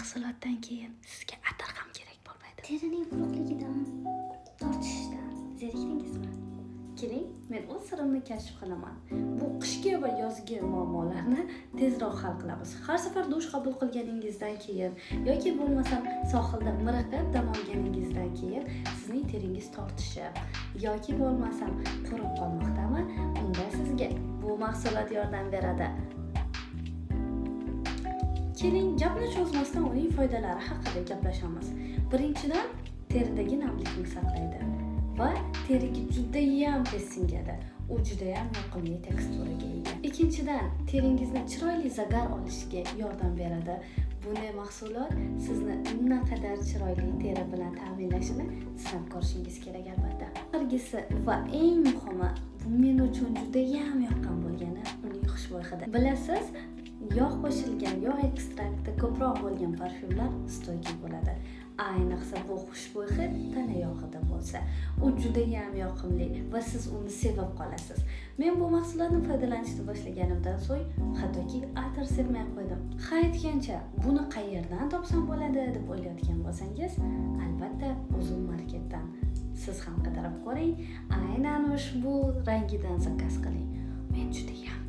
mahsulotdan keyin sizga atir ham kerak bo'lmaydi. Terining quruqligidan, tortishdan zerikdingizmi? Keling, men o'z sirimni kashf qilaman. Bu qishki va yozgi muammolarni tezroq hal qilamiz. Har safar dush qabul qilganingizdan keyin yoki bo'lmasam sohilda miriqib dam olganingizdan keyin sizning teringiz tortishi yoki bo'lmasam qurib qolmoqdami? Unda sizga bu mahsulot yordam beradi. Keling, gapni cho'zmasdan uning foydalari haqida gaplashamiz. Birinchidan, teridagi namlikni saqlaydi va teriga juda ham tez singadi. U juda ham yoqimli teksturaga ega. Ikkinchidan, teringizni chiroyli zagar olishiga yordam beradi. Bunday mahsulot sizni naqadar chiroyli teri bilan ta'minlashini sinab ko'rishingiz kerak albatta. Oxirgisi va eng muhimi, bu men uchun juda ham yoqqan bo'lgani uning xushbo'y hidi. Bilasiz, yog' qo'shilgan, yog' ekstrakti ko'proq bo'lgan parfyumlar stoyki bo'ladi. Ayniqsa bu xushbo'y hid tana yog'ida bo'lsa, u juda ham yoqimli va siz uni sevib qolasiz. Men bu mahsulotni foydalanishni boshlaganimdan so'ng hattoki atir sevmay qo'ydim. Aytgancha, buni qayerdan topsam bo'ladi deb o'ylayotgan bo'lsangiz, albatta Uzum marketdan. Siz ham qidirib ko'ring, aynan ushbu rangidan zakaz qiling. Men juda ham